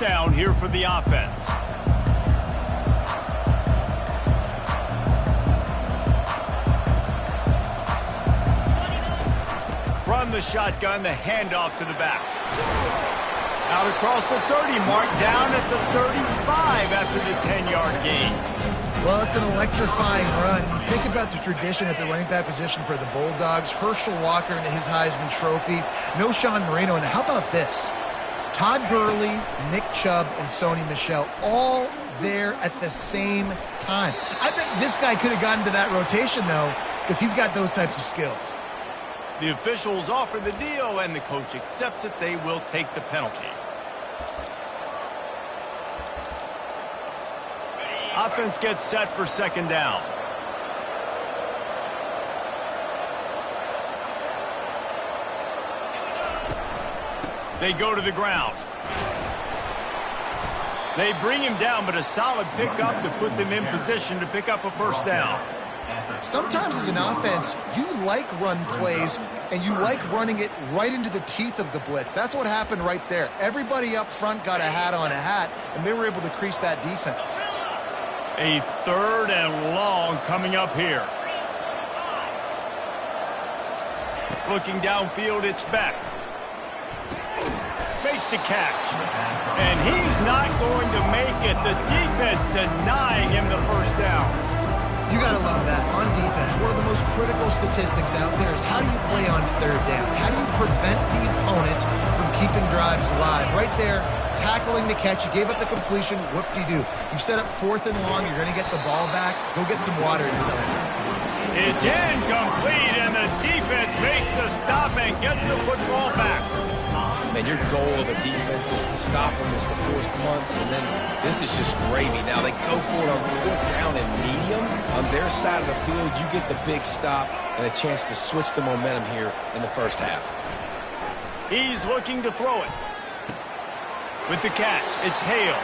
down here for the offense. From the shotgun, the handoff to the back. Out across the 30 mark, down at the 35 after the 10-yard gain. Well, it's an electrifying run. You think about the tradition at the running back position for the Bulldogs. Herschel Walker into his Heisman Trophy. No Sean Marino. And how about this? Todd Gurley, Nick Chubb, and Sony Michel all there at the same time. I bet this guy could have gotten to that rotation, though, because he's got those types of skills. The officials offer the deal, and the coach accepts it. They will take the penalty. Offense gets set for second down. They go to the ground. They bring him down, but a solid pickup to put them in position to pick up a first down. Sometimes as an offense, you like run plays, and you like running it right into the teeth of the blitz. That's what happened right there. Everybody up front got a hat on a hat, and they were able to crease that defense. A third and long coming up here. Looking downfield, it's Beck. Makes the catch. And he's not going to make it. The defense denying him the first down. You got to love that. On defense, one of the most critical statistics out there is how do you play on third down? How do you prevent the opponent from keeping drives alive? Right there, tackling the catch. You gave up the completion. Whoop-de-doo. You set up fourth and long. You're going to get the ball back. Go get some water and sell it. It's incomplete, and the defense makes the stop and gets the football back. Man, your goal of the defense is to stop them, is to force punts, and then this is just gravy. Now they go for it on fourth down and medium. On their side of the field, you get the big stop and a chance to switch the momentum here in the first half. He's looking to throw it. With the catch, it's Hale.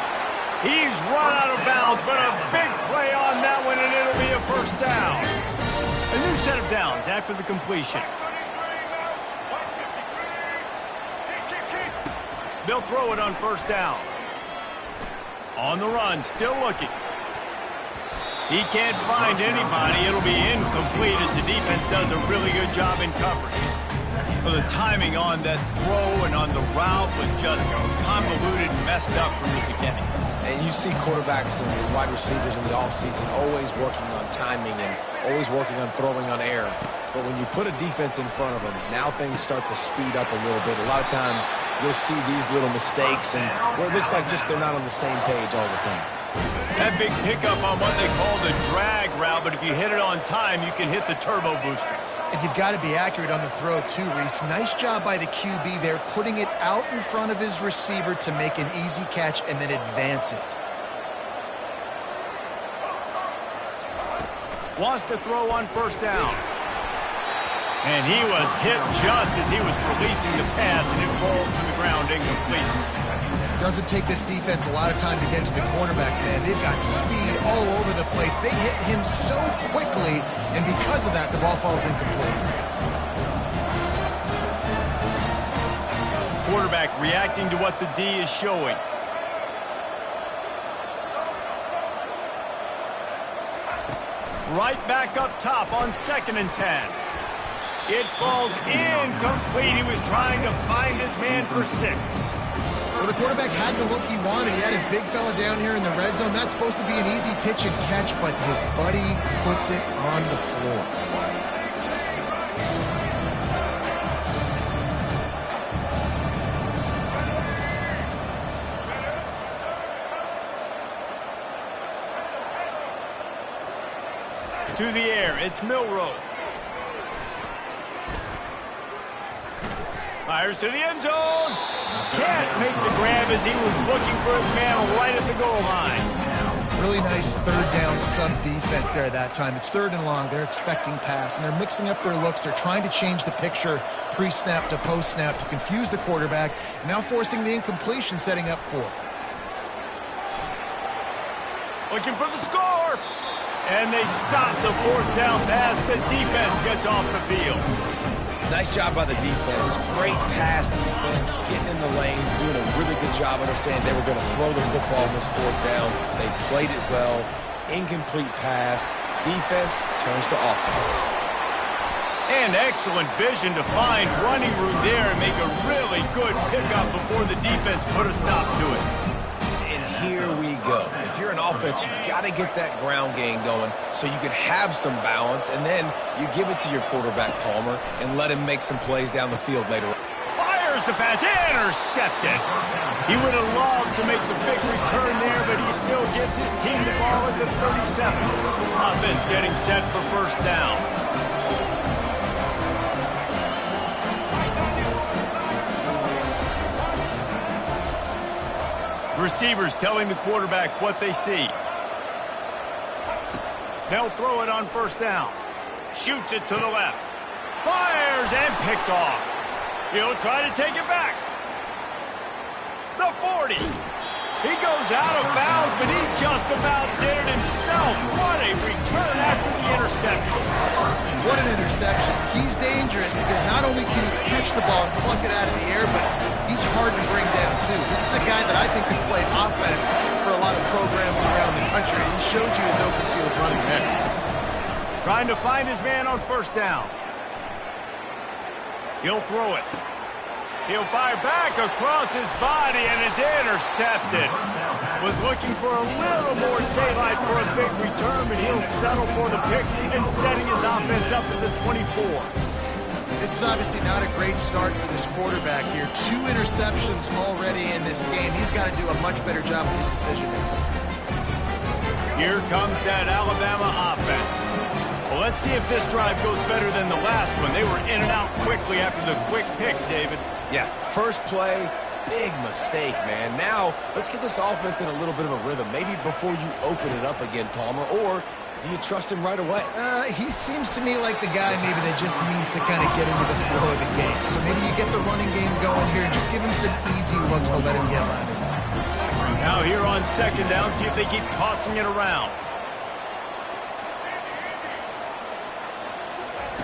He's run out of bounds, but a big play on that one, and it'll be a first down. A new set of downs after the completion. They'll throw it on first down. On the run, still looking. He can't find anybody. It'll be incomplete as the defense does a really good job in coverage. Well, the timing on that throw and on the route was just convoluted, messed up from the beginning. And you see quarterbacks and wide receivers in the offseason always working on timing and always working on throwing on air. But when you put a defense in front of them, now things start to speed up a little bit. A lot of times you'll see these little mistakes and where it looks like just they're not on the same page all the time. That big pickup on what they call the drag route, but if you hit it on time, you can hit the turbo boosters. And you've got to be accurate on the throw too, Reese. Nice job by the QB there, putting it out in front of his receiver to make an easy catch and then advance it. Wants to throw on first down. And he was hit just as he was releasing the pass, and it falls to the ground incomplete. Doesn't take this defense a lot of time to get to the quarterback, man. They've got speed all over the place. They hit him so quickly, and because of that, the ball falls incomplete. Quarterback reacting to what the D is showing. Right back up top on 2nd and 10. It falls incomplete. He was trying to find his man for 6. Well, the quarterback had the look he wanted. He had his big fella down here in the red zone. Not supposed to be an easy pitch and catch, but his buddy puts it on the floor. To the air, it's Milroe. Fires to the end zone. Can't make the grab as he was looking for his man right at the goal line. Really nice third down sub-defense there that time. It's 3rd and long. They're expecting pass, and they're mixing up their looks. They're trying to change the picture pre-snap to post-snap to confuse the quarterback, now forcing the incompletion, setting up 4th. Looking for the score. And they stop the 4th down pass. The defense gets off the field. Nice job by the defense. Great pass defense, getting in the lanes, doing a really good job understanding they were going to throw the football on this fourth down. They played it well. Incomplete pass. Defense turns to offense. And excellent vision to find running room there and make a really good pickup before the defense put a stop to it. And here we go. If you're an offense, you got to get that ground game going so you can have some balance, and then you give it to your quarterback, Palmer, and let him make some plays down the field later on. Fires the pass, intercepted. He would have loved to make the big return there, but he still gives his team the ball at the 37. Offense getting set for first down. Receivers telling the quarterback what they see. They'll throw it on first down. Shoots it to the left. Fires and picked off. He'll try to take it back. The 40. He goes out of bounds, but he just about did it himself. What a return after the interception. What an interception. He's dangerous because not only can he catch the ball and pluck it out of the air, but he's hard to bring down, too. This is a guy that I think could play offense for a lot of programs around the country. He showed you his open field running there. Trying to find his man on first down. He'll throw it. He'll fire back across his body, and it's intercepted. Was looking for a little more daylight for a big return, but he'll settle for the pick and setting his offense up at the 24. This is obviously not a great start for this quarterback here. 2 interceptions already in this game. He's got to do a much better job with his decision-making. Here comes that Alabama offense. Well, let's see if this drive goes better than the last one. They were in and out quickly after the quick pick, David. Yeah, first play, big mistake, man. Now, let's get this offense in a little bit of a rhythm. Maybe before you open it up again, Palmer, or do you trust him right away? He seems to me like the guy maybe that just needs to kind of get into the flow of the game. So maybe you get the running game going here and just give him some easy looks to let him get landed. Now here on second down, see if they keep tossing it around.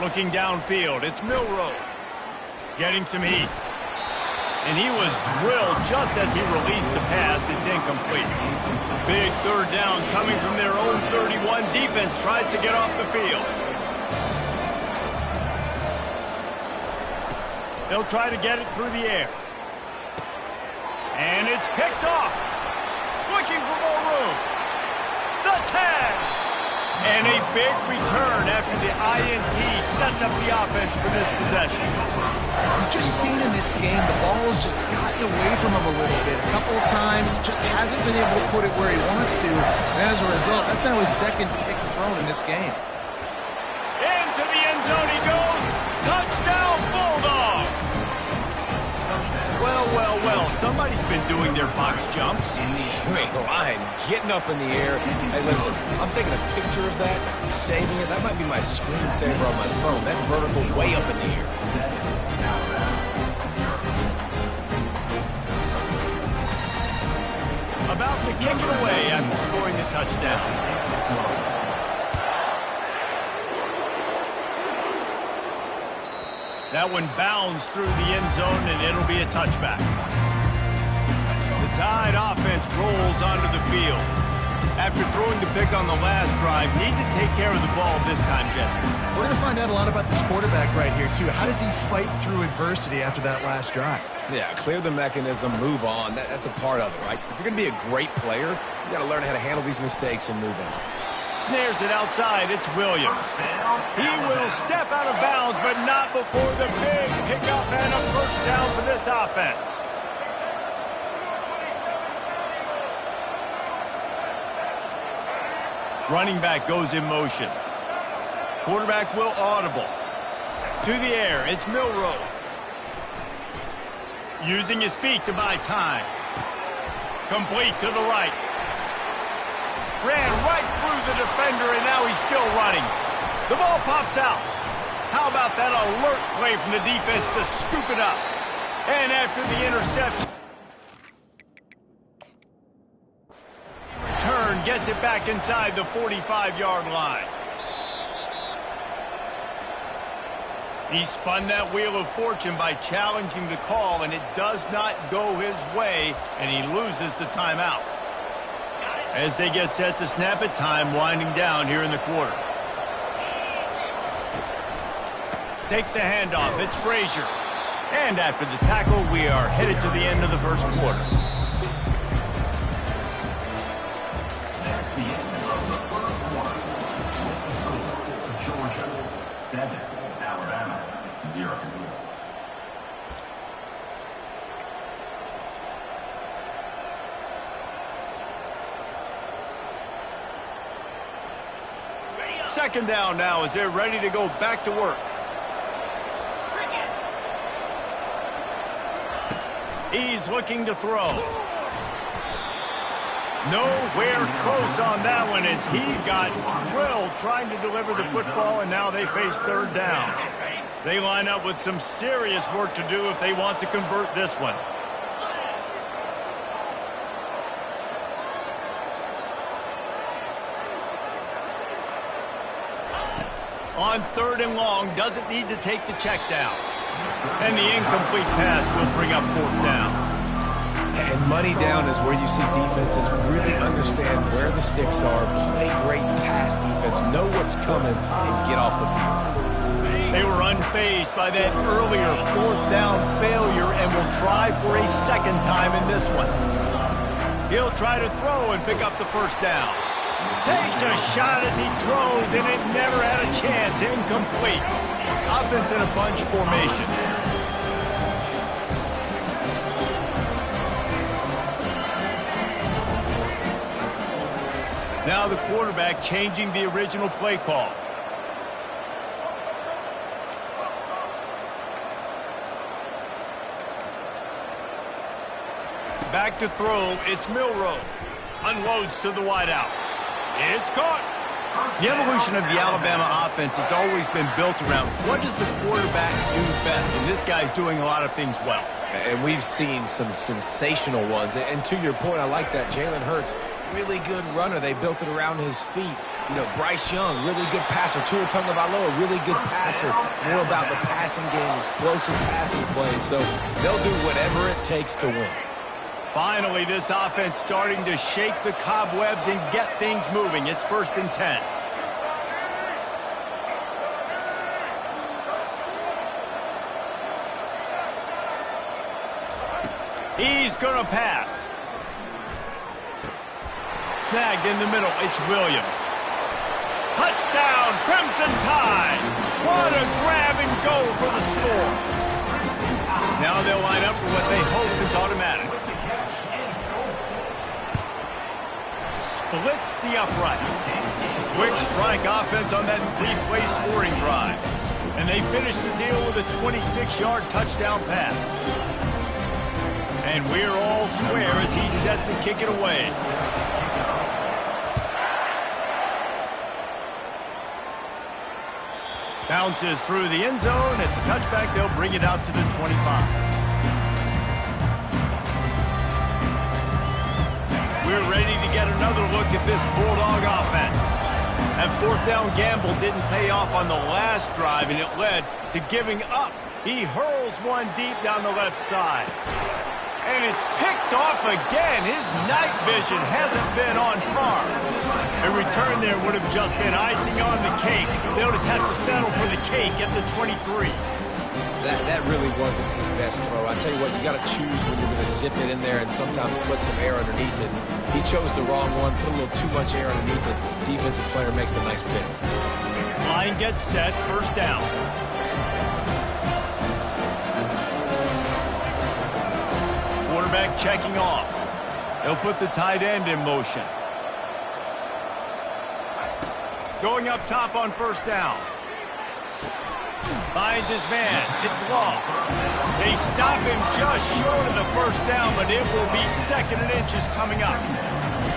Looking downfield, it's Milroe. Getting some heat. And he was drilled just as he released the pass. It's incomplete. Big third down coming from their own 31. Defense tries to get off the field. They'll try to get it through the air. And it's picked off. Looking for more room. The tag. And a big return after the INT sets up the offense for this possession. We've just seen in this game the ball has just gotten away from him a little bit. A couple of times, just hasn't been able to put it where he wants to. And as a result, that's now his second pick thrown in this game. Into the end zone he goes. Touchdown, Bulldogs. Well, well, well. Somebody's been doing their box jumps. You ain't lying. Getting up in the air. Hey, listen, I'm taking a picture of that, saving it. That might be my screensaver on my phone. That vertical way up in the air. About to kick it away after scoring the touchdown. That one bounds through the end zone, and it'll be a touchback. The Tide offense rolls onto the field. After throwing the pick on the last drive, need to take care of the ball this time, Jesse. We're going to find out a lot about this quarterback right here, too. How does he fight through adversity after that last drive? Yeah, clear the mechanism, move on. That's a part of it, right? If you're going to be a great player, you got to learn how to handle these mistakes and move on. Snares it outside. It's Williams. He will step out of bounds, but not before the big pickup and a first down for this offense. Running back goes in motion. Quarterback will audible. To the air, it's Milroe. Using his feet to buy time. Complete to the right. Ran right through the defender, and now he's still running. The ball pops out. How about that alert play from the defense to scoop it up? And after the interception, return gets it back inside the 45-yard line. He spun that wheel of fortune by challenging the call, and it does not go his way, and he loses the timeout. As they get set to snap it, time winding down here in the quarter. Takes the handoff. It's Frazier. And after the tackle, we are headed to the end of the first quarter. Georgia 7, Alabama 0. Second down now as they're ready to go back to work. He's looking to throw. Nowhere close on that one as he got drilled trying to deliver the football, and now they face third down. They line up with some serious work to do if they want to convert this one. On third and long, doesn't need to take the check down. And the incomplete pass will bring up fourth down. And money down is where you see defenses really understand where the sticks are, play great pass defense, know what's coming, and get off the field. They were unfazed by that earlier fourth down failure and will try for a second time in this one. He'll try to throw and pick up the first down. Takes a shot as he throws, and it never had a chance. Incomplete. Offense in a bunch formation. Now the quarterback changing the original play call. Back to throw. It's Milroe. Unloads to the wideout. It's caught. The evolution of the Alabama offense has always been built around what does the quarterback do best, and this guy's doing a lot of things well. And we've seen some sensational ones. And to your point, I like that. Jalen Hurts, really good runner. They built it around his feet. You know, Bryce Young, really good passer. Tua Tagovailoa, really good passer. More about the passing game, explosive passing plays. So they'll do whatever it takes to win. Finally, this offense starting to shake the cobwebs and get things moving. It's 1st and 10. He's going to pass. Snagged in the middle. It's Williams. Touchdown, Crimson Tide. What a grab and go for the score. Now they'll line up for what they hope is automatic. Splits the uprights. Quick strike offense on that three-play scoring drive. And they finish the deal with a 26-yard touchdown pass. And we're all square as he's set to kick it away. Bounces through the end zone. It's a touchback. They'll bring it out to the 25. We're ready to get another look at this Bulldog offense. That fourth down gamble didn't pay off on the last drive, and it led to giving up. He hurls one deep down the left side. And it's picked off again. His night vision hasn't been on par. A return there would have just been icing on the cake. They'll just have to settle for the cake at the 23. That really wasn't his best throw. I tell you what, you got to choose when you're going to zip it in there and sometimes put some air underneath it. He chose the wrong one, put a little too much air underneath it. Defensive player makes the nice pick. Line gets set, first down. Quarterback checking off. They'll put the tight end in motion. Going up top on first down. Finds his man. It's Law. They stop him just short of the first down, but it will be 2nd and inches coming up.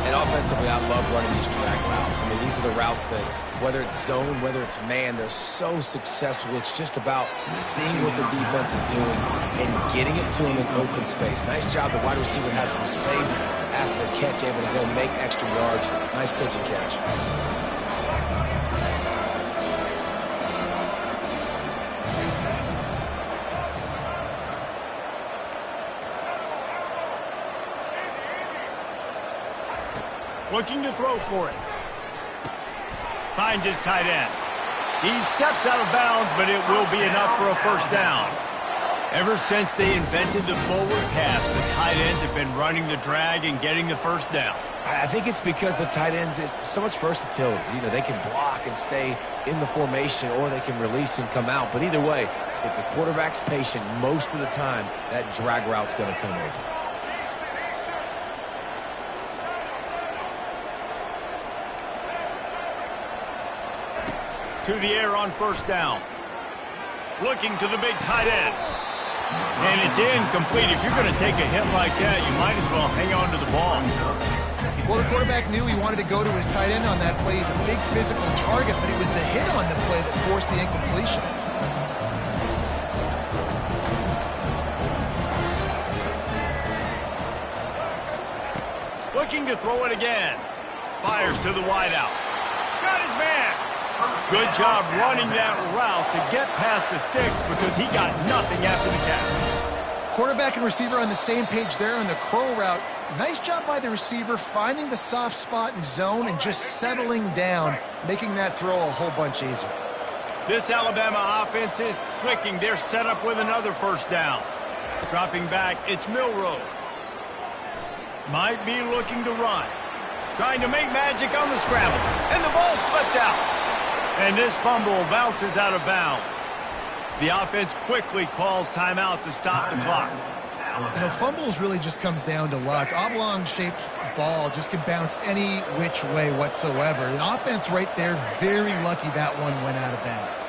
And offensively, I love running these track routes. I mean, these are the routes that, whether it's zone, whether it's man, they're so successful. It's just about seeing what the defense is doing and getting it to them in open space. Nice job. The wide receiver has some space after the catch, able to go make extra yards. Nice pitch and catch. Looking to throw for it. Finds his tight end. He steps out of bounds, but it will be enough for a first down. Ever since they invented the forward pass, the tight ends have been running the drag and getting the first down. I think it's because the tight ends is so much versatility. You know, they can block and stay in the formation, or they can release and come out. But either way, if the quarterback's patient, most of the time, that drag route's going to come over. To the air on first down. Looking to the big tight end. And it's incomplete. If you're going to take a hit like that, you might as well hang on to the ball. Well, the quarterback knew he wanted to go to his tight end on that play. He's a big physical target, but it was the hit on the play that forced the incompletion. Looking to throw it again. Fires to the wideout. Got his man. Good job running that route to get past the sticks because he got nothing after the catch. Quarterback and receiver on the same page there on the crow route. Nice job by the receiver finding the soft spot in zone and just settling down, making that throw a whole bunch easier. This Alabama offense is clicking. They're set up with another first down. Dropping back, it's Milroe. Might be looking to run. Trying to make magic on the scramble. And the ball slipped out. And this fumble bounces out of bounds. The offense quickly calls timeout to stop the clock. You know, fumbles really just comes down to luck. Oblong-shaped ball just can bounce any which way whatsoever. An offense right there, very lucky that one went out of bounds.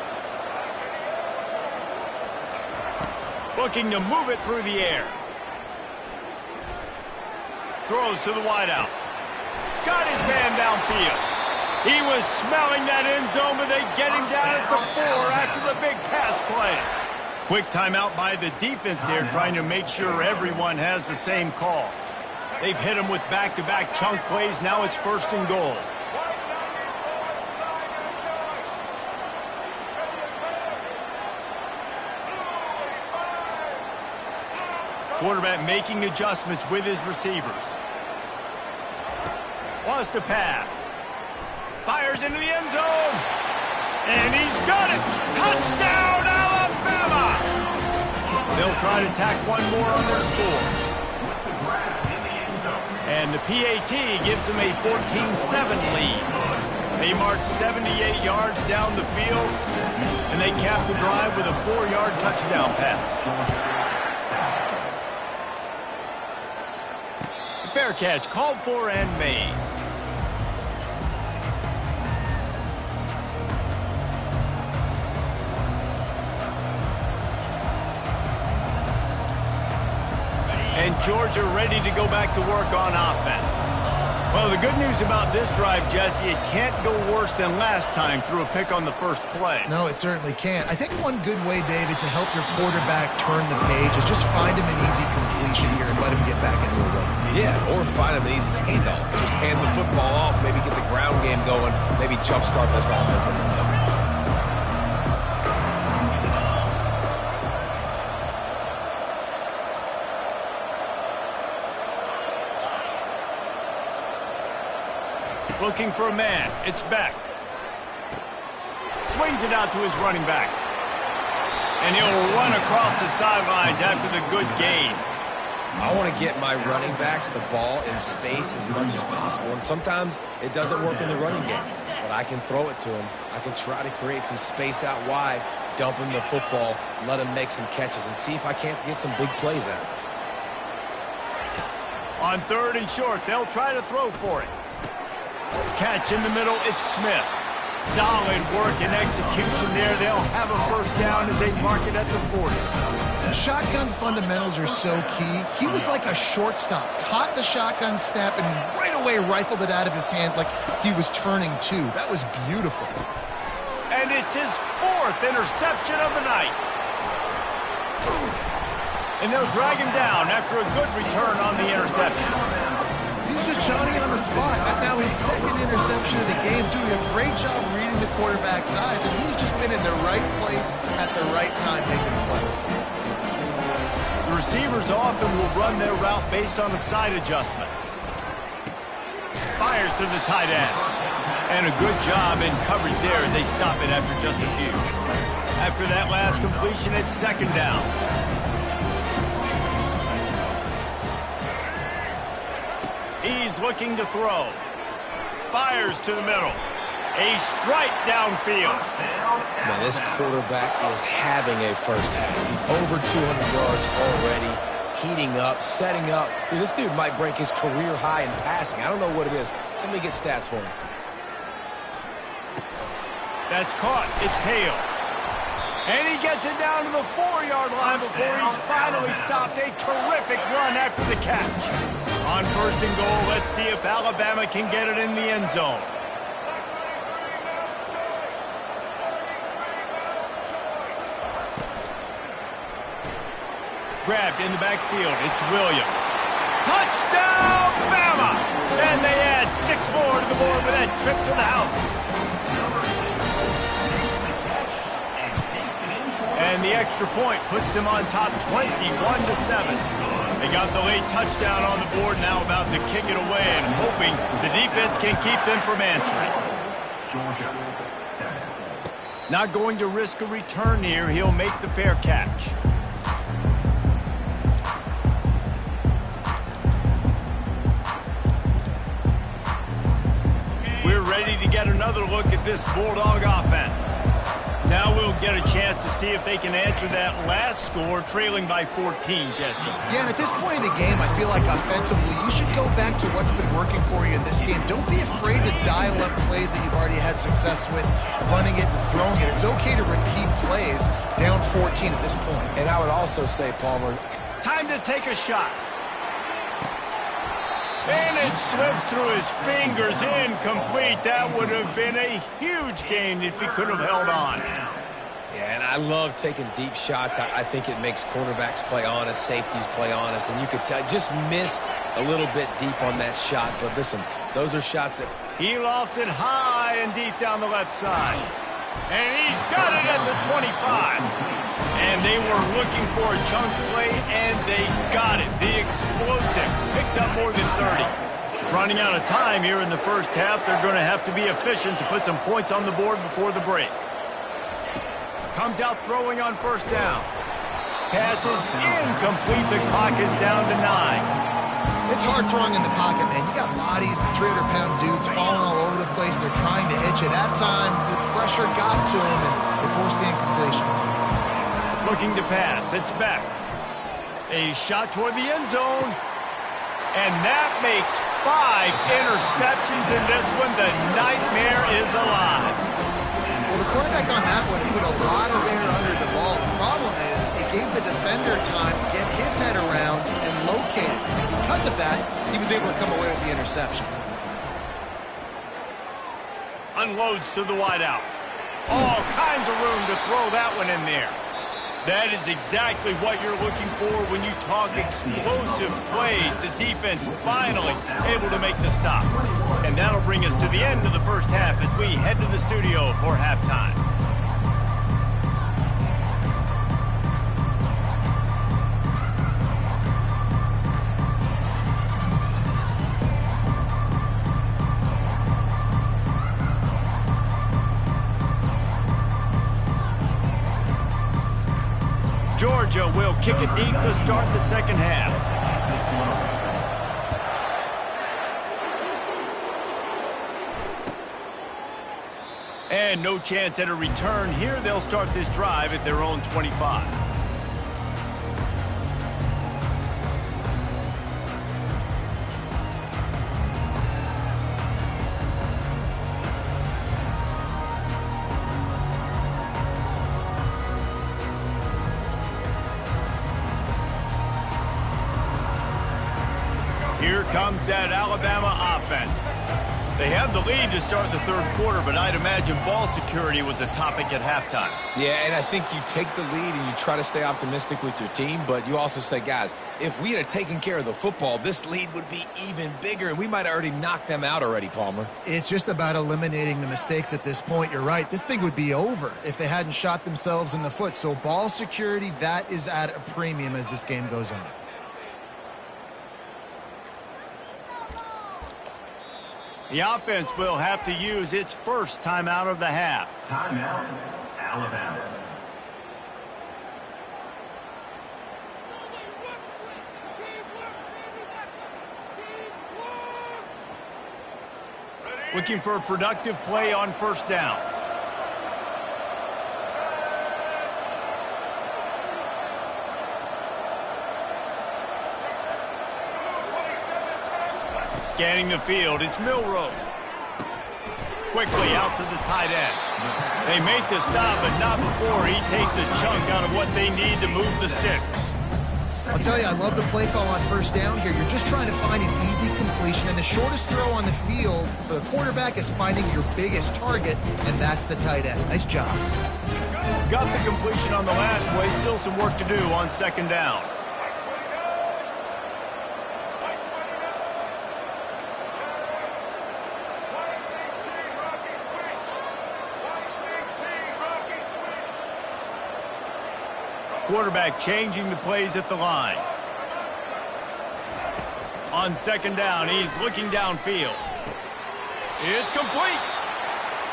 Looking to move it through the air. Throws to the wideout. Got his man downfield. He was smelling that end zone, but they get him down at the 4 after the big pass play. Quick timeout by the defense there, trying to make sure everyone has the same call. They've hit him with back-to-back chunk plays. Now it's 1st and goal. Quarterback making adjustments with his receivers. Wants to pass. Fires into the end zone. And he's got it. Touchdown, Alabama! They'll try to tack one more on their score. And the PAT gives them a 14-7 lead. They march 78 yards down the field, and they cap the drive with a 4-yard touchdown pass. Fair catch, called for and made. And Georgia ready to go back to work on offense. Well, the good news about this drive, Jesse, it can't go worse than last time through a pick on the first play. No, it certainly can't. I think one good way, David, to help your quarterback turn the page is just find him an easy completion here and let him get back into a rhythm. Yeah, or find him an easy handoff. Just hand the football off, maybe get the ground game going, maybe jumpstart this offense a little bit. Looking for a man. It's Beck. Swings it out to his running back. And he'll run across the sidelines after the good gain. I want to get my running backs the ball in space as much as possible. And sometimes it doesn't work in the running game. But I can throw it to him. I can try to create some space out wide, dump him the football, let him make some catches, and see if I can't get some big plays out of it. On 3rd and short, they'll try to throw for it. Catch in the middle, it's Smith. Solid work and execution there. They'll have a first down as they mark it at the 40. Shotgun fundamentals are so key. He was like a shortstop. Caught the shotgun snap and right away rifled it out of his hands like he was turning two. That was beautiful. And it's his 4th interception of the night. And they'll drag him down after a good return on the interception. He's just Johnny on the spot. That's now his 2nd interception of the game, doing a great job reading the quarterback's eyes, and he's just been in the right place at the right time making plays. The receivers often will run their route based on a side adjustment. Fires to the tight end. And a good job in coverage there as they stop it after just a few. After that last completion, it's second down. He's looking to throw. Fires to the middle. A strike downfield. Man, this quarterback is having a first half. He's over 200 yards already, heating up, setting up. Dude, this dude might break his career high in passing. I don't know what it is. Somebody get stats for him. That's caught. It's Hale. And he gets it down to the 4-yard line before he's finally stopped. A terrific run after the catch. On first and goal, let's see if Alabama can get it in the end zone. Grabbed in the backfield. It's Williams. Touchdown, Bama! And they add 6 more to the board with that trip to the house. And the extra point puts them on top 21-7. They got the late touchdown on the board, now about to kick it away and hoping the defense can keep them from answering. Georgia, 7. Not going to risk a return here. He'll make the fair catch. We're ready to get another look at this Bulldog offense. Now we'll get a chance to see if they can answer that last score, trailing by 14, Jesse. Yeah, and at this point in the game, I feel like offensively, you should go back to what's been working for you in this game. Don't be afraid to dial up plays that you've already had success with, running it and throwing it. It's okay to repeat plays down 14 at this point. And I would also say, Palmer, time to take a shot. And it slips through his fingers, incomplete. That would have been a huge gain if he could have held on. yeah, and I love taking deep shots. I think it makes cornerbacks play honest, safeties play honest, and you could tell just missed a little bit deep on that shot. But listen, those are shots that... He lofted high and deep down the left side. And he's got it at the 25. And they were looking for a chunk play, and they got it. The explosive picks up more than 30. Running out of time here in the first half. They're going to have to be efficient to put some points on the board before the break. Comes out throwing on first down. Pass is incomplete. The clock is down to 9. It's hard throwing in the pocket, man. You got bodies and 300-pound dudes falling all over the place. They're trying to hit you. That time, the pressure got to him, and they forced the incompletion. Looking to pass. It's back. A shot toward the end zone. And that makes 5 interceptions in this one. The nightmare is alive. Well, the quarterback on that one put a lot of air under the ball. The problem is it gave the defender time to get his head around and locate it. And because of that, he was able to come away with the interception. Unloads to the wideout. All kinds of room to throw that one in there. That is exactly what you're looking for when you talk explosive plays. The defense finally able to make the stop. And that'll bring us to the end of the first half as we head to the studio for halftime. Georgia will kick it deep to start the second half. And no chance at a return here. They'll start this drive at their own 25. Here comes that Alabama offense. They have the lead to start the third quarter, but I'd imagine ball security was a topic at halftime. Yeah, and I think you take the lead and you try to stay optimistic with your team, but you also say, guys, if we had taken care of the football, this lead would be even bigger, and we might have already knocked them out already, Palmer. It's just about eliminating the mistakes at this point. You're right. This thing would be over if they hadn't shot themselves in the foot. So ball security, that is at a premium as this game goes on. The offense will have to use its first timeout of the half. Timeout, Alabama. Looking for a productive play on first down. Scanning the field, it's Milroe. Quickly out to the tight end. They make the stop, but not before he takes a chunk out of what they need to move the sticks. I'll tell you, I love the play call on first down here. You're just trying to find an easy completion, and the shortest throw on the field for the quarterback is finding your biggest target, and that's the tight end. Nice job. Got the completion on the last play. Still some work to do on second down. Quarterback changing the plays at the line. On second down, he's looking downfield. It's complete.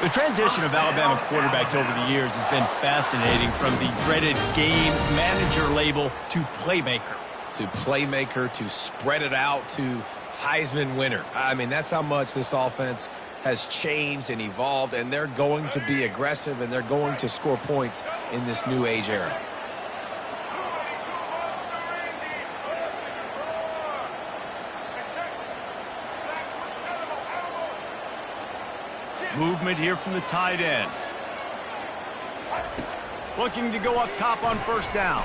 The transition of Alabama quarterbacks over the years has been fascinating, from the dreaded game manager label to playmaker. To spread it out to Heisman winner. I mean, that's how much this offense has changed and evolved, and they're going to be aggressive, and they're going to score points in this new age era. Movement here from the tight end. Looking to go up top on first down.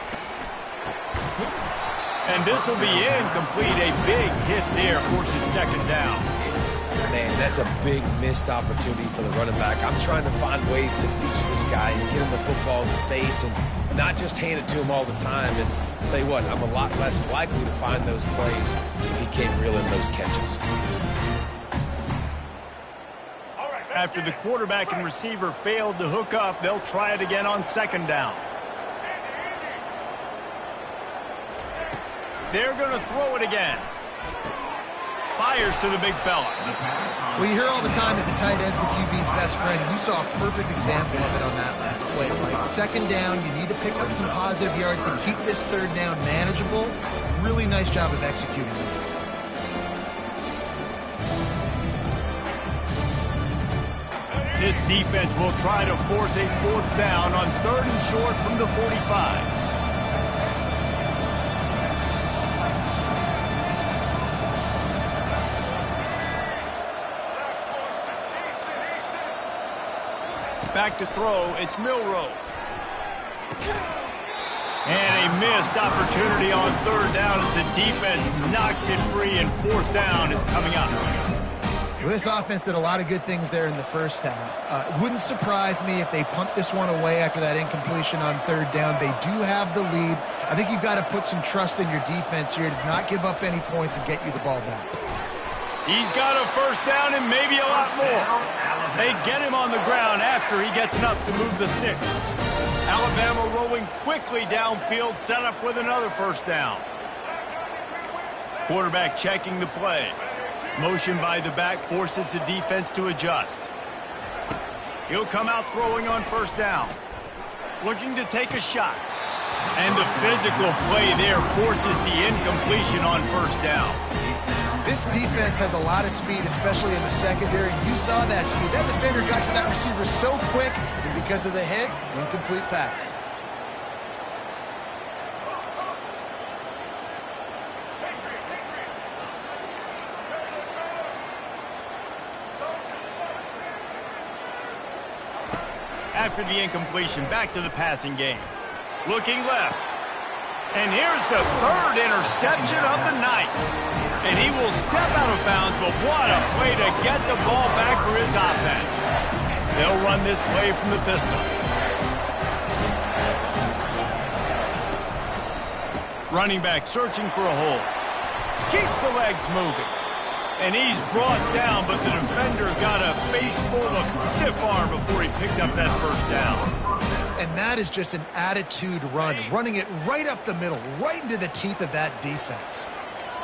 And this will be incomplete. A big hit there forces second down. Man, that's a big missed opportunity for the running back. I'm trying to find ways to feature this guy and get him the football in space and not just hand it to him all the time. And I'll tell you what, I'm a lot less likely to find those plays if he can't reel in those catches. After the quarterback and receiver failed to hook up, they'll try it again on second down. They're going to throw it again. Fires to the big fella. Well, you hear all the time that the tight end's the QB's best friend. You saw a perfect example of it on that last play, right? Second down, you need to pick up some positive yards to keep this third down manageable. Really nice job of executing it. This defense will try to force a fourth down on third and short from the 45. Back to throw, it's Milroe. And a missed opportunity on third down as the defense knocks it free, and fourth down is coming up. Well, this offense did a lot of good things there in the first half. It wouldn't surprise me if they punt this one away after that incompletion on third down. They do have the lead. I think you've got to put some trust in your defense here to not give up any points and get you the ball back. He's got a first down and maybe a lot more. They get him on the ground after he gets enough to move the sticks. Alabama rolling quickly downfield, set up with another first down. Quarterback checking the play. Motion by the back forces the defense to adjust. He'll come out throwing on first down. Looking to take a shot. And the physical play there forces the incompletion on first down. This defense has a lot of speed, especially in the secondary. You saw that speed. That defender got to that receiver so quick, and because of the hit, incomplete pass. After the incompletion, back to the passing game. Looking left. And here's the third interception of the night. And he will step out of bounds, but what a play to get the ball back for his offense. They'll run this play from the pistol. Running back searching for a hole. Keeps the legs moving. And he's brought down, but the defender got a face full of stiff arm before he picked up that first down. And that is just an attitude run, running it right up the middle, right into the teeth of that defense.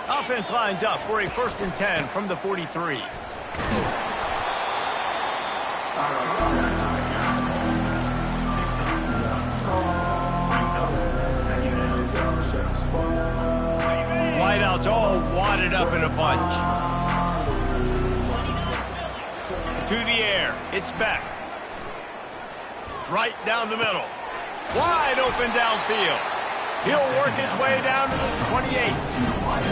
Offense lines up for a 1st and 10 from the 43. Wideouts all wadded up in a bunch. To the air. It's Beck. Right down the middle. Wide open downfield. He'll work his way down to the 28.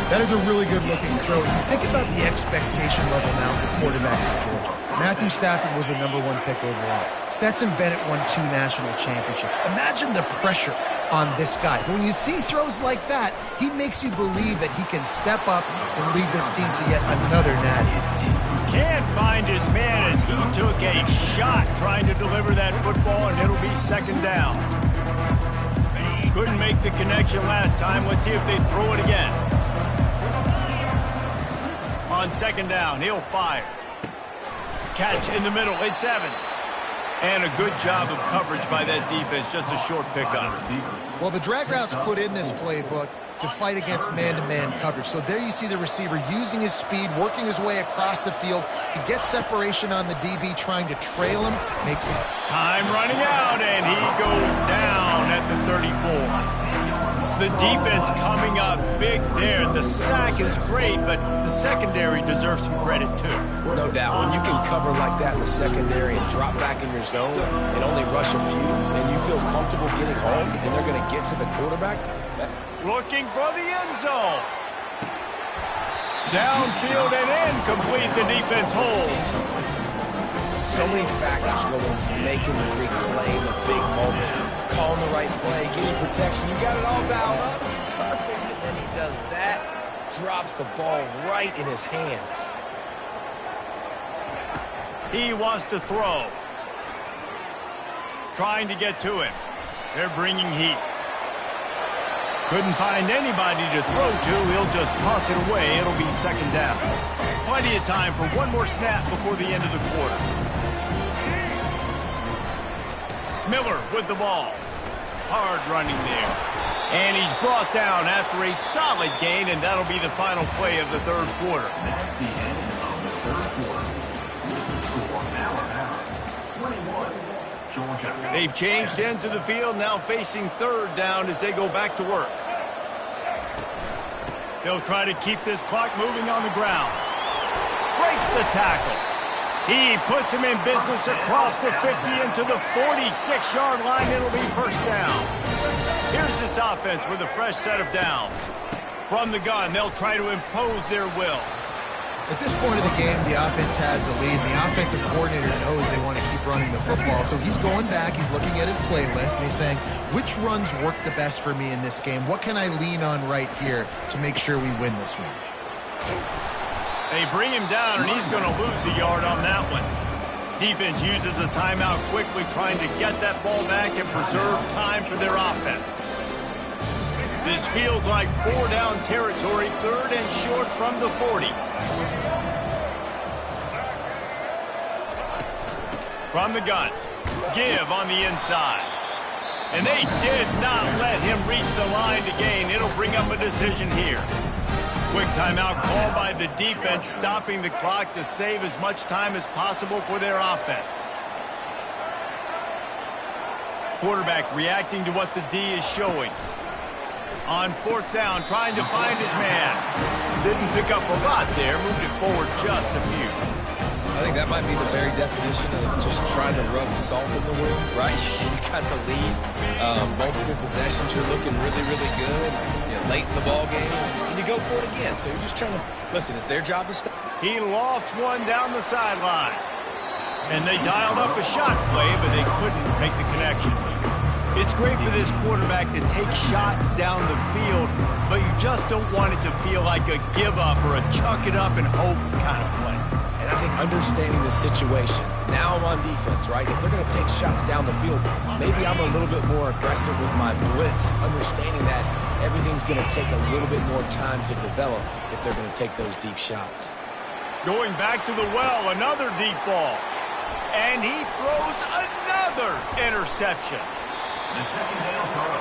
That is a really good-looking throw. You think about the expectation level now for quarterbacks in Georgia. Matthew Stafford was the #1 pick overall. Stetson Bennett won 2 national championships. Imagine the pressure on this guy. When you see throws like that, he makes you believe that he can step up and lead this team to yet another natty. Can't find his man as he took a shot trying to deliver that football, and it'll be 2nd down. Couldn't make the connection last time. Let's see if they throw it again. On 2nd down, he'll fire. Catch in the middle. It's Evans. And a good job of coverage by that defense. Just a short pickup. Well, the drag routes put in this playbook to fight against man-to-man coverage. So there you see the receiver using his speed, working his way across the field. He gets separation on the DB, trying to trail him, makes the time running out, and he goes down at the 34. The defense coming up big there. The sack is great, but the secondary deserves some credit too. No doubt. When you can cover like that in the secondary and drop back in your zone and only rush a few, and you feel comfortable getting home, and they're going to get to the quarterback. Looking for the end zone. Downfield and incomplete. The defense holds. So many factors go into making the big play, the big moment. Calling the right play, getting protection. You got it all dialed up. It's perfect. And then he does that. Drops the ball right in his hands. He wants to throw. Trying to get to him. They're bringing heat. Couldn't find anybody to throw to. He'll just toss it away. It'll be 2nd down. Plenty of time for one more snap before the end of the quarter. Miller with the ball. Hard running there. And he's brought down after a solid gain, and that'll be the final play of the 3rd quarter. That's the end of the 3rd quarter. With the score now about 21, Georgia. They've changed ends of the field, now facing 3rd down as they go back to work. They'll try to keep this clock moving on the ground. Breaks the tackle. He puts him in business across the 50 into the 46-yard line. It'll be 1st down. Here's this offense with a fresh set of downs. From the gun, they'll try to impose their will. At this point of the game, the offense has the lead, and the offensive coordinator knows they want to keep running the football. So he's going back, he's looking at his playlist, and he's saying, which runs work the best for me in this game? What can I lean on right here to make sure we win this one? They bring him down, and he's going to lose a yard on that one. Defense uses a timeout quickly, trying to get that ball back and preserve time for their offense. This feels like 4-down territory, 3rd and short from the 40. From the gun, give on the inside. And they did not let him reach the line to gain. It'll bring up a decision here. Quick timeout called by the defense, stopping the clock to save as much time as possible for their offense. Quarterback reacting to what the D is showing. On 4th down, trying to find his man. Didn't pick up a lot there, moved it forward just a few. I think that might be the very definition of just trying to rub salt in the wound, right? You got the lead, multiple possessions, you're looking really, really good, late in the ball game, and you go for it again. So you're just trying to, listen, it's their job to stop. He lost one down the sideline. And they dialed up a shot play, but they couldn't make the connection. It's great for this quarterback to take shots down the field, but you just don't want it to feel like a give-up or a chuck it up and hope kind of play. And I think understanding the situation, now I'm on defense, right? If they're going to take shots down the field, maybe I'm a little bit more aggressive with my blitz, understanding that everything's going to take a little bit more time to develop if they're going to take those deep shots. Going back to the well, another deep ball. And he throws another interception. The 2nd down call